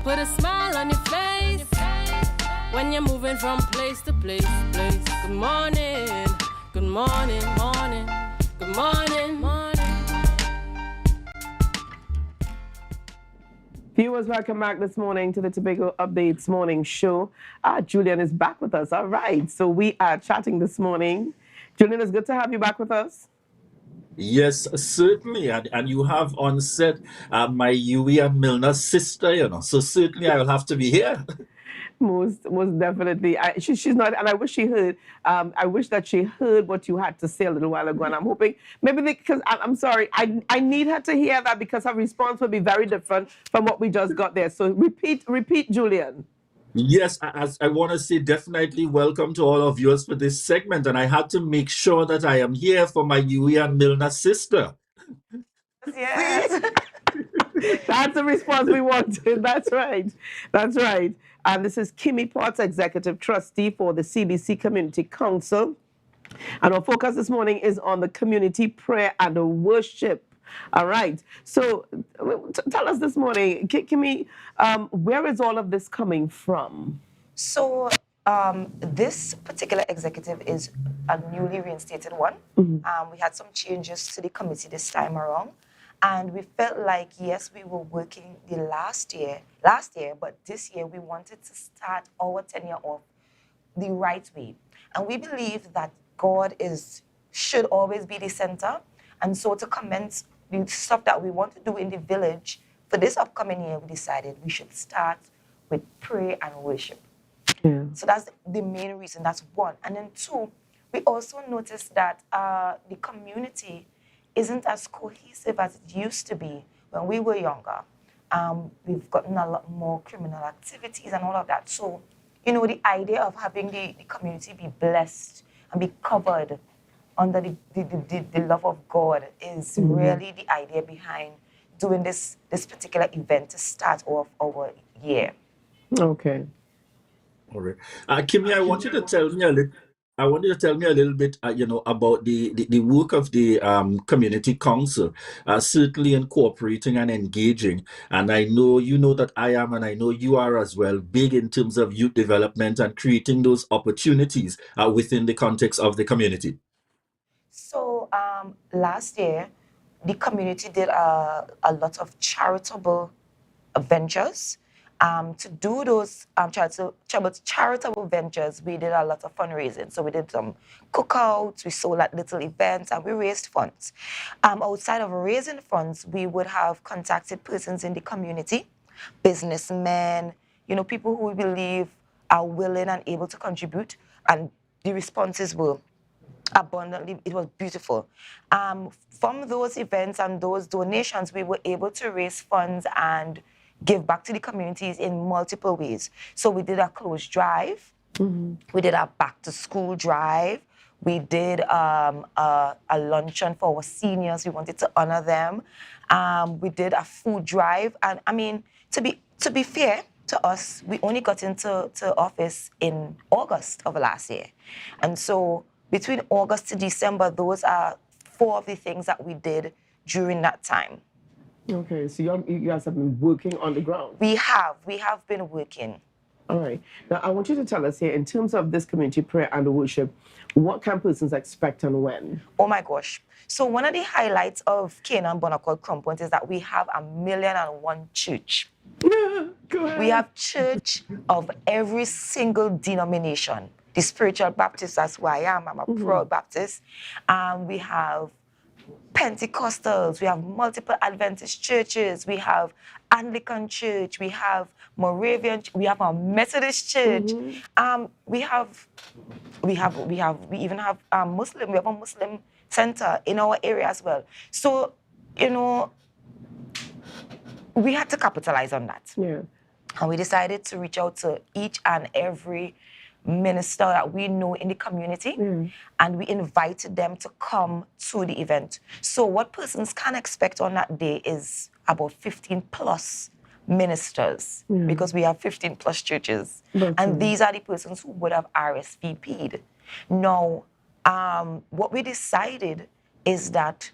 put a smile on your face when you're moving from place to place. Good morning, good morning, morning, good morning, morning. Viewers, welcome back this morning to the Tobago Updates Morning Show. Julien is back with us. All right, so we are chatting this morning. Julien, it's good to have you back with us. Yes, certainly. And you have on set my Yui and Milna's sister, so certainly I will have to be here. Most definitely. She's not, and I wish she heard. I wish that she heard what you had to say a little while ago. And I'm hoping maybe because I'm sorry, I need her to hear that because her response will be very different from what we just got there. So repeat, Julien. Yes, as I want to say definitely welcome to all of yours for this segment. And I had to make sure that I am here for my Yui and Milna's sister. Yes. That's the response we wanted. That's right. That's right. And this is Kimmie Potts, Executive Trustee for the CBC Community Council. And our focus this morning is on the community prayer and worship. All right. So tell us this morning, Kimmie, where is all of this coming from? So this particular executive is a newly reinstated one. We had some changes to the committee this time around. And we felt like, yes, we were working the last year, but this year we wanted to start our tenure off the right way. And we believe that God should always be the center. And so to commence the stuff that we want to do in the village for this upcoming year, we decided we should start with prayer and worship. Yeah. So that's the main reason. That's one. And then two, we also noticed that the community isn't as cohesive as it used to be when we were younger. We've gotten a lot more criminal activities and all of that. So, the idea of having the community be blessed and be covered under the love of God is really the idea behind doing this particular event to start off our year. Okay. All right. Kimmie, I want you to tell me a little bit, about the work of the community council, certainly incorporating and engaging. And I know that I am, and I know you are as well, big in terms of youth development and creating those opportunities within the context of the community. So last year, the community did a lot of charitable ventures. To do those charitable ventures, we did a lot of fundraising. So we did some cookouts, we sold at little events, and we raised funds. Outside of raising funds, we would have contacted persons in the community, businessmen, people who we believe are willing and able to contribute, and the responses were abundantly. It was beautiful. From those events and those donations, we were able to raise funds and give back to the communities in multiple ways. So we did a clothes drive. We did a back to school drive. We did a luncheon for our seniors. We wanted to honor them. We did a food drive. And I mean, to be fair to us, we only got into office in August of last year. And so between August to December, those are 4 of the things that we did during that time. Okay, so you guys have been working on the ground. We have been working. All right. Now, I want you to tell us here, in terms of this community prayer and worship, what can persons expect and when? Oh, my gosh. So one of the highlights of Canaan Bonaccord Crumpont is that we have 1,000,001 church. Go ahead. We have church of every single denomination. The spiritual Baptist, that's who I am. I'm a proud Baptist. We have Pentecostals, we have multiple Adventist churches, we have Anglican church, we have Moravian, we have a Methodist church, we even have Muslim. We have a Muslim center in our area as well. So, we had to capitalize on that. Yeah. And we decided to reach out to each and every minister that we know in the community, and we invited them to come to the event. So what persons can expect on that day is about 15 plus ministers, because we have 15 plus churches. And these are the persons who would have RSVP'd. Now, what we decided is that,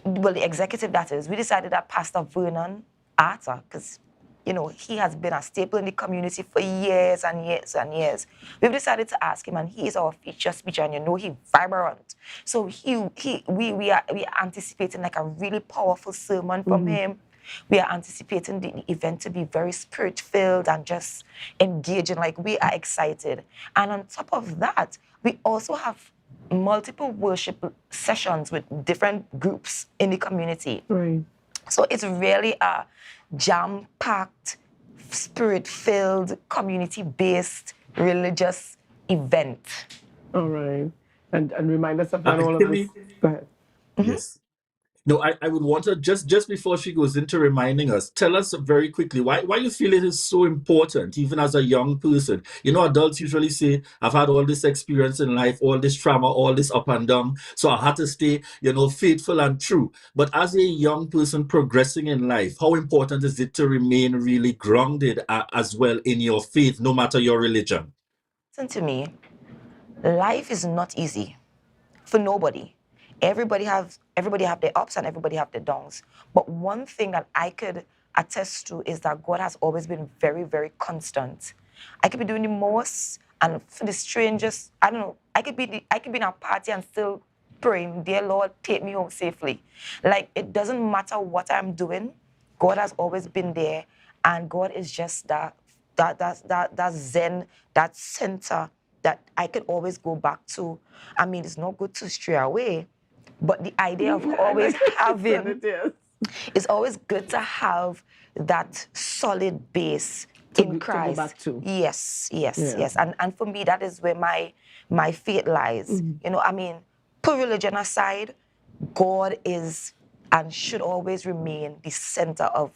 well, the executive that is, we decided that Pastor Vernon Arthur, because you know, he has been a staple in the community for years and years and years. We've decided to ask him, and he is our feature speaker, and you know he's vibrant. So we are anticipating like a really powerful sermon from him. We are anticipating the event to be very spirit-filled and just engaging. Like, we are excited. And on top of that, we also have multiple worship sessions with different groups in the community. Right. So it's really a jam-packed, spirit-filled, community-based, religious event. All right. And remind us of when Uh, all of this. Kimmie? Go ahead. Yes. No, I would want her just before she goes into reminding us, tell us very quickly why you feel it is so important, even as a young person. You know, adults usually say, I've had all this experience in life, all this trauma, all this up and down, so I had to stay, you know, faithful and true. But as a young person progressing in life, how important is it to remain really grounded as well in your faith, no matter your religion? Listen to me, life is not easy for nobody. Everybody have their ups and everybody have their downs. But one thing that I could attest to is that God has always been very, very constant. I could be doing the most, and for the strangest, I don't know, I could be in a party and still praying, dear Lord, take me home safely. Like, it doesn't matter what I'm doing, God has always been there, and God is just that zen, that center that I could always go back to. I mean, it's not good to stray away, but the idea of always having, it's always good to have that solid base in Christ. To go back to. Yes. Yeah. And for me, that is where my faith lies. You know, I mean, put religion aside, God is and should always remain the center of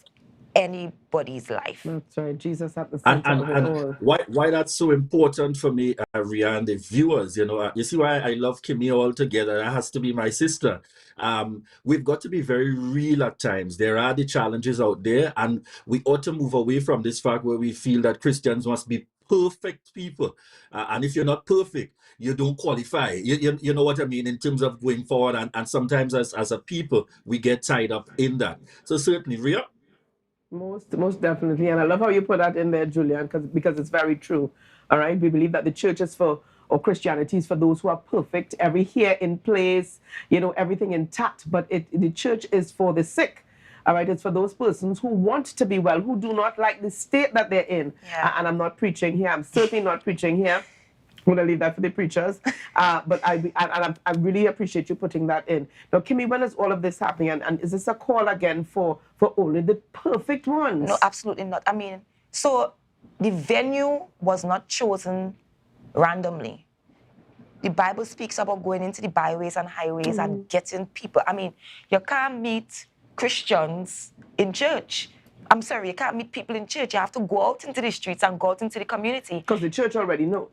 anybody's life. That's right. Jesus at the center of it all. And why that's so important for me, Rhea, and the viewers, you know, you see why I love Kimmie altogether. That has to be my sister. We've got to be very real at times. There are the challenges out there, and we ought to move away from this fact where we feel that Christians must be perfect people. And if you're not perfect, you don't qualify. You know what I mean in terms of going forward. And sometimes as a people, we get tied up in that. So certainly, Rhea. Most definitely. And I love how you put that in there, Julian, because it's very true. All right. We believe that the church is or Christianity is for those who are perfect, every hair in place, you know, everything intact. But the church is for the sick. All right. It's for those persons who want to be well, who do not like the state that they're in. Yeah. And I'm not preaching here. I'm certainly not preaching here. I'm going to leave that for the preachers. But I really appreciate you putting that in. Now, Kimmie, when is all of this happening? And is this a call again for only the perfect ones? No, absolutely not. I mean, so the venue was not chosen randomly. The Bible speaks about going into the byways and highways and getting people. I mean, you can't meet Christians in church. I'm sorry, you can't meet people in church. You have to go out into the streets and go out into the community. Because the church already knows.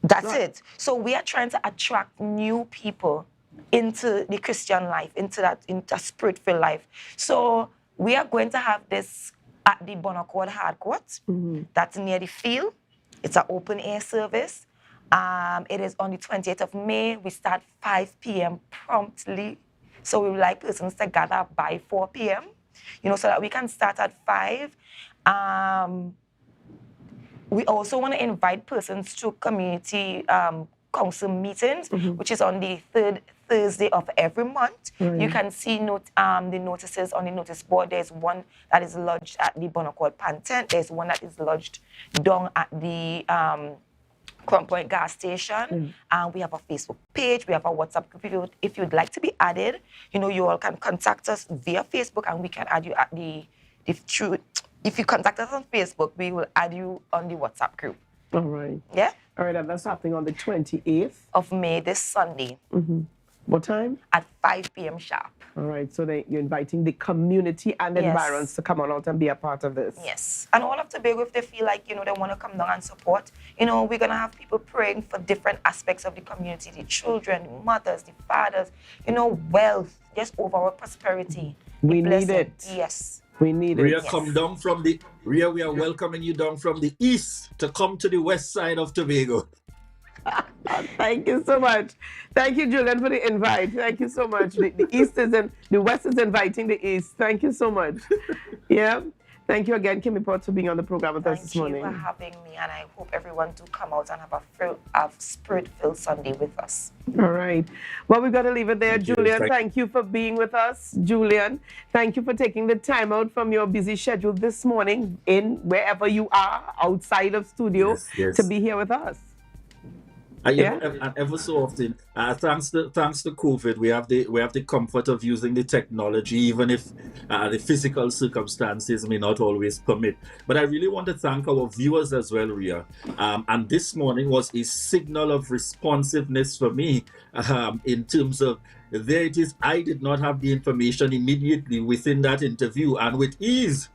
That's right. It. So we are trying to attract new people into the Christian life, into spirit-filled life. So we are going to have this at the Bonaccord Hardcourt. That's near the field. It's an open-air service. It is on the 28th of May. We start 5 p.m. promptly. So we would like persons to gather by 4 p.m., you know, so that we can start at 5. We also want to invite persons to community council meetings, which is on the 3rd Thursday of every month. You can see the notices on the notice board. There's one that is lodged at the Bonaccord Pantent. There's one that is lodged down at the Crown Point gas station. We have a Facebook page. We have a WhatsApp group. If you'd like to be added, you know, you all can contact us via Facebook, and we can add you at if you contact us on Facebook, we will add you on the WhatsApp group. All right. Yeah? All right, and that's happening on the 28th of May, this Sunday. What time? At 5 p.m. sharp. All right, so you're inviting the community and environs to come on out and be a part of this. Yes. And all of Tobago, if they feel like, you know, they want to come down and support, you know, we're going to have people praying for different aspects of the community, the children, the mothers, the fathers, you know, wealth, just overall prosperity. We need it. Yes. We need Rhea, it. come down from Rhea, we are welcoming you down from the east to come to the west side of Tobago. Thank you so much. Thank you, Julian, for the invite. Thank you so much. The west is inviting the east. Thank you so much. Yeah. Thank you again, Kimmie Potts, for being on the program with us this morning. Thank you for having me, and I hope everyone do come out and have a spirit-filled Sunday with us. All right. Well, we've got to leave it there. Julien, thank you for being with us. Julien, thank you for taking the time out from your busy schedule this morning in wherever you are outside of studio to be here with us. And ever so often, thanks to COVID, we have the comfort of using the technology, even if the physical circumstances may not always permit. But I really want to thank our viewers as well, Rhea. And this morning was a signal of responsiveness for me in terms of there it is. I did not have the information immediately within that interview, and with ease,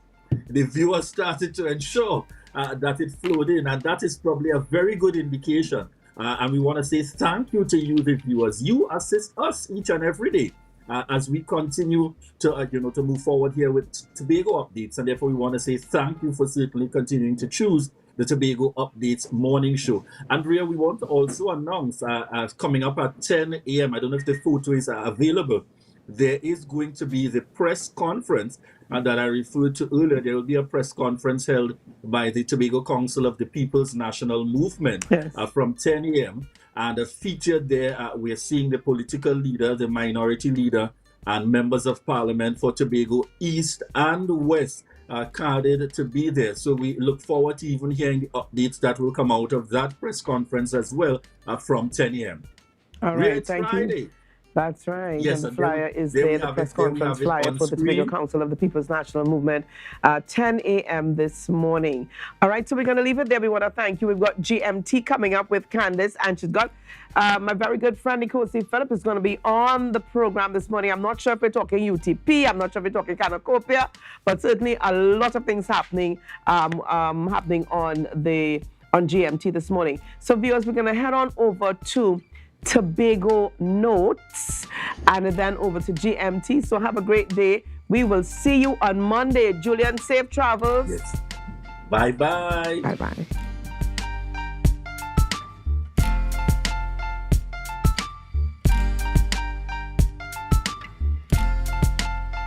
the viewers started to ensure that it flowed in, and that is probably a very good indication. And we want to say thank you to you, the viewers. You assist us each and every day as we continue to to move forward here with Tobago Updates, and therefore we want to say thank you for certainly continuing to choose the Tobago Updates morning show. Andrea, we want to also announce coming up at 10 a.m. I don't know if the photo is available. There is going to be the press conference that I referred to earlier. There will be a press conference held by the Tobago Council of the People's National Movement from 10 a.m. And featured there, we're seeing the political leader, the minority leader, and members of parliament for Tobago East and West carded to be there. So we look forward to even hearing the updates that will come out of that press conference as well from 10 a.m. All right, thank you. That's right. Yes, and the flyer is there, the press conference flyer for the Tobago Council of the People's National Movement, 10 a.m. this morning. All right, so we're going to leave it there. We want to thank you. We've got GMT coming up with Candace, and she's got my very good friend, Nicosi Phillip, is going to be on the program this morning. I'm not sure if we're talking UTP. I'm not sure if we're talking Canacopia, but certainly a lot of things happening happening on GMT this morning. So viewers, we're going to head on over to Tobago Notes and then over to GMT. So have a great day. We will see you on Monday. Julien, safe travels. Yes. Bye-bye. Bye-bye.